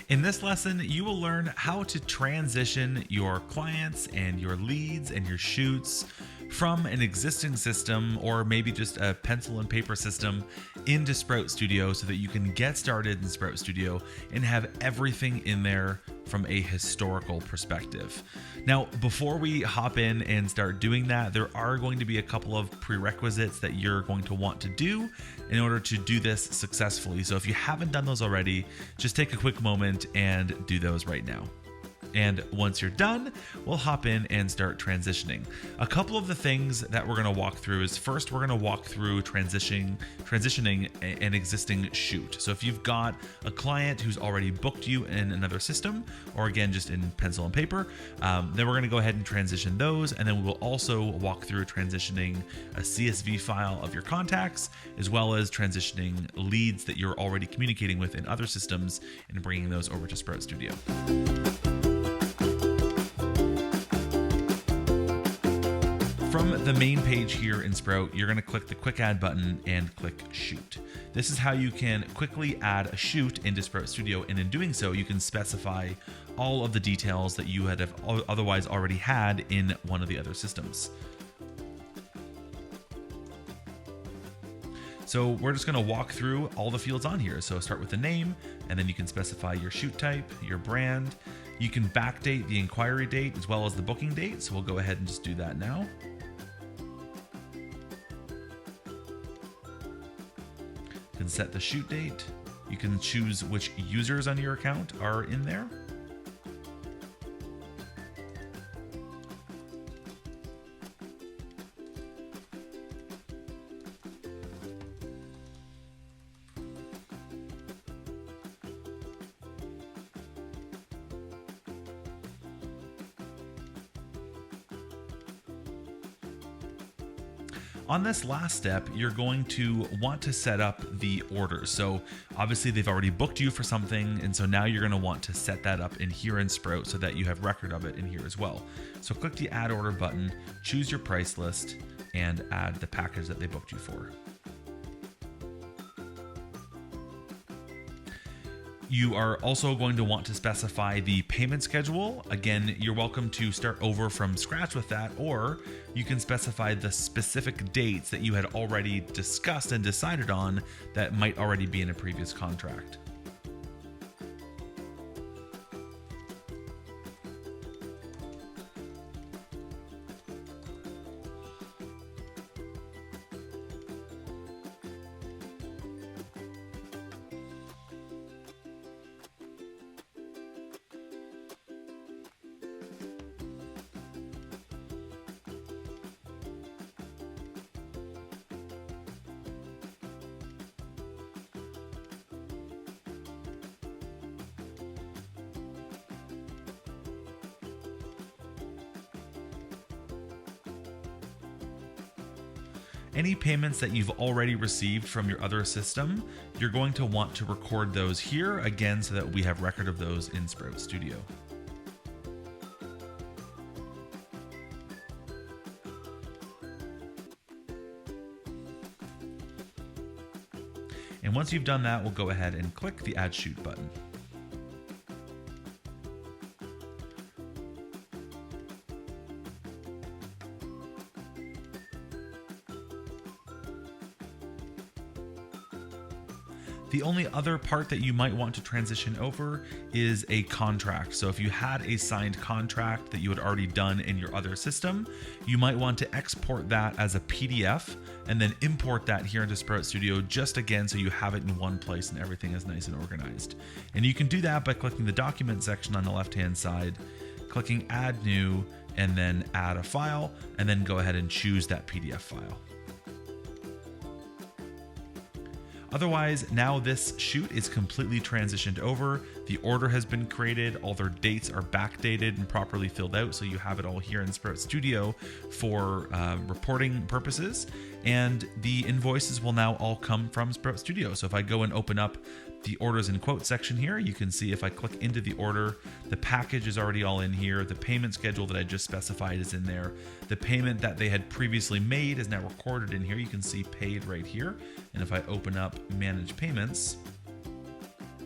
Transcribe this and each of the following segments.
In this lesson, you will learn how to transition your clients and your leads and your shoots from an existing system or maybe just a pencil and paper system into Sprout Studio so that you can get started in Sprout Studio and have everything in there from a historical perspective. Now, before we hop in and start doing that, there are going to be a couple of prerequisites that you're going to want to do in order to do this successfully. So if you haven't done those already, just take a quick moment and do those right now. And once you're done, we'll hop in and start transitioning. A couple of the things that we're going to walk through is first, we're going to walk through transitioning an existing shoot. So if you've got a client who's already booked you in another system, or again, just in pencil and paper, then we're going to go ahead and transition those. And then we will also walk through transitioning a CSV file of your contacts, as well as transitioning leads that you're already communicating with in other systems and bringing those over to Sprout Studio. From the main page here in Sprout, you're going to click the Quick Add button and click Shoot. This is how you can quickly add a shoot into Sprout Studio, and in doing so, you can specify all of the details that you have otherwise already had in one of the other systems. So we're just going to walk through all the fields on here. So start with the name, and then you can specify your shoot type, your brand. You can backdate the inquiry date as well as the booking date. So we'll go ahead and just do that now. You can set the shoot date. You can choose which users on your account are in there. On this last step, you're going to want to set up the orders. So obviously they've already booked you for something, and so now you're going to want to set that up in here in Sprout so that you have record of it in here as well. So click the Add Order button, choose your price list, and add the package that they booked you for. You are also going to want to specify the payment schedule. Again, you're welcome to start over from scratch with that, or you can specify the specific dates that you had already discussed and decided on that might already be in a previous contract. Any payments that you've already received from your other system, you're going to want to record those here again so that we have record of those in Sprout Studio. And once you've done that, we'll go ahead and click the Add Shoot button. The only other part that you might want to transition over is a contract. So if you had a signed contract that you had already done in your other system, you might want to export that as a PDF and then import that here into Sprout Studio just again so you have it in one place and everything is nice and organized. And you can do that by clicking the document section on the left-hand side, clicking Add New, and then add a file, and then go ahead and choose that PDF file. Otherwise, now this shoot is completely transitioned over. The order has been created. All their dates are backdated and properly filled out. So you have it all here in Sprout Studio for reporting purposes. And the invoices will now all come from Sprout Studio. So if I go and open up the orders and quotes section here, you can see if I click into the order, the package is already all in here. The payment schedule that I just specified is in there. The payment that they had previously made is now recorded in here. You can see paid right here. And if I open up Manage Payments,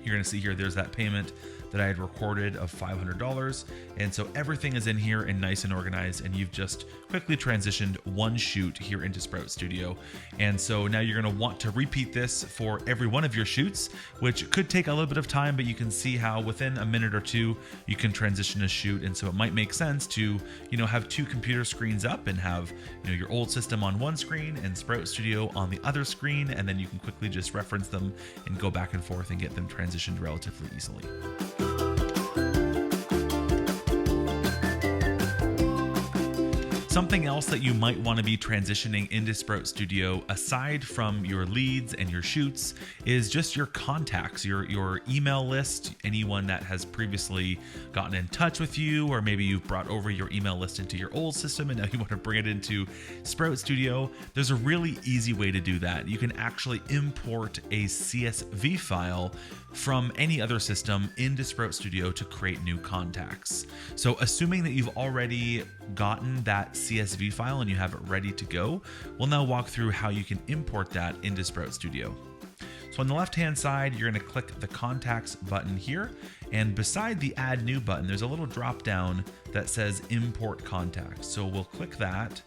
you're going to see here there's that payment that I had recorded of $500. And so everything is in here and nice and organized, and you've just quickly transitioned one shoot here into Sprout Studio. And so now you're going to want to repeat this for every one of your shoots, which could take a little bit of time, but you can see how within a minute or two you can transition a shoot. And so it might make sense to, have two computer screens up and have, your old system on one screen and Sprout Studio on the other screen, and then you can quickly just reference them and go back and forth and get them transitioned relatively easily. Something else that you might want to be transitioning into Sprout Studio, aside from your leads and your shoots, is just your contacts, your email list, anyone that has previously gotten in touch with you, or maybe you've brought over your email list into your old system and now you want to bring it into Sprout Studio. There's a really easy way to do that. You can actually import a CSV file from any other system into Sprout Studio to create new contacts. So assuming that you've already gotten that CSV file and you have it ready to go, we'll now walk through how you can import that into Sprout Studio. So on the left-hand side, you're going to click the Contacts button here, and beside the Add New button, there's a little drop-down that says Import Contacts. So we'll click that,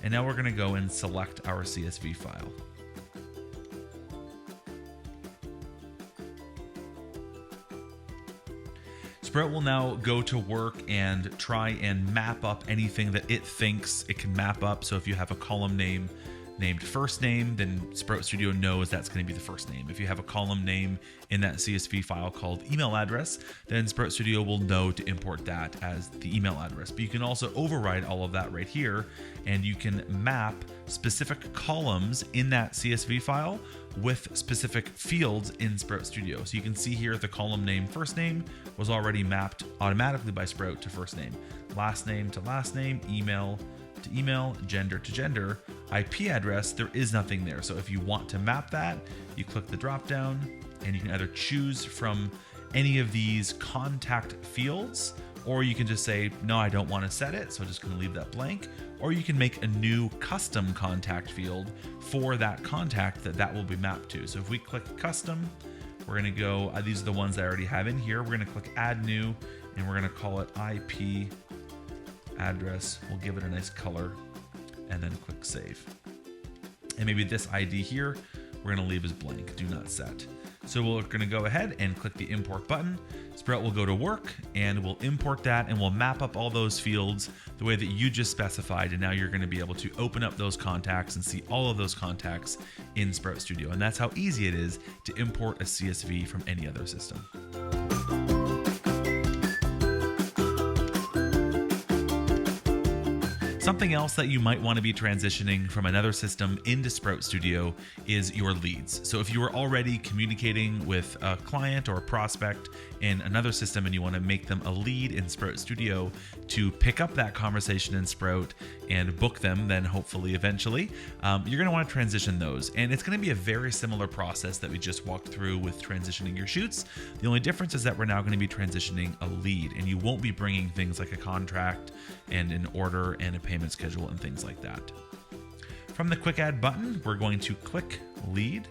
and now we're going to go and select our CSV file. Sprout will now go to work and try and map up anything that it thinks it can map up. So if you have a column name named first name, then Sprout Studio knows that's going to be the first name. If you have a column name in that CSV file called email address, then Sprout Studio will know to import that as the email address. But you can also override all of that right here, and you can map specific columns in that CSV file with specific fields in Sprout Studio. So you can see here the column name first name was already mapped automatically by Sprout to first name, last name to last name, email to email, gender to gender, IP address, there is nothing there. So if you want to map that, you click the drop down and you can either choose from any of these contact fields, or you can just say, no, I don't want to set it, so I'm just going to leave that blank. Or you can make a new custom contact field for that contact that will be mapped to. So if we click custom, we're going to go, these are the ones that I already have in here. We're going to click add new, and we're going to call it IP address. We'll give it a nice color and then click save. And maybe this ID here, we're going to leave as blank, do not set. So we're going to go ahead and click the import button. Sprout will go to work and we'll import that, and we'll map up all those fields the way that you just specified. And now you're going to be able to open up those contacts and see all of those contacts in Sprout Studio. And that's how easy it is to import a CSV from any other system. Something else that you might want to be transitioning from another system into Sprout Studio is your leads. So if you were already communicating with a client or a prospect in another system and you want to make them a lead in Sprout Studio to pick up that conversation in Sprout and book them then hopefully eventually, you're going to want to transition those. And it's going to be a very similar process that we just walked through with transitioning your shoots. The only difference is that we're now going to be transitioning a lead, and you won't be bringing things like a contract and an order and a payment schedule and things like that. From the quick add button, we're going to click lead.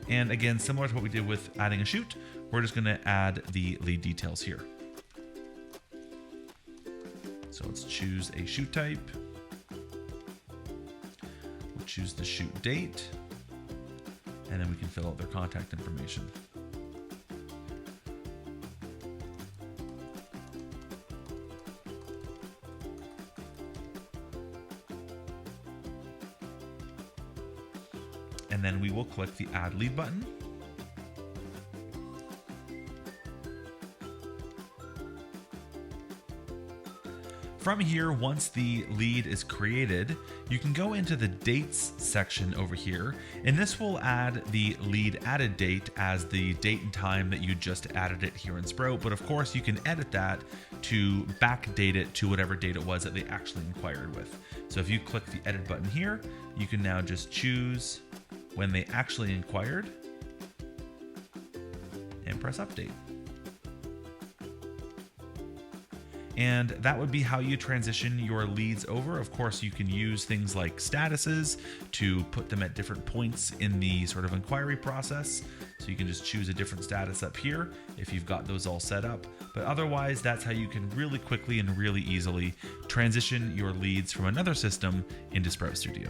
And again, similar to what we did with adding a shoot, we're just going to add the lead details here. So let's choose a shoot type. We'll choose the shoot date, and then we can fill out their contact information. And then we will click the add lead button. From here, once the lead is created, you can go into the dates section over here, and this will add the lead added date as the date and time that you just added it here in Sprout. But of course, you can edit that to backdate it to whatever date it was that they actually inquired with. So if you click the edit button here, you can now just choose when they actually inquired and press update. And that would be how you transition your leads over. Of course, you can use things like statuses to put them at different points in the sort of inquiry process. So you can just choose a different status up here if you've got those all set up. But otherwise, that's how you can really quickly and really easily transition your leads from another system into Sprout Studio.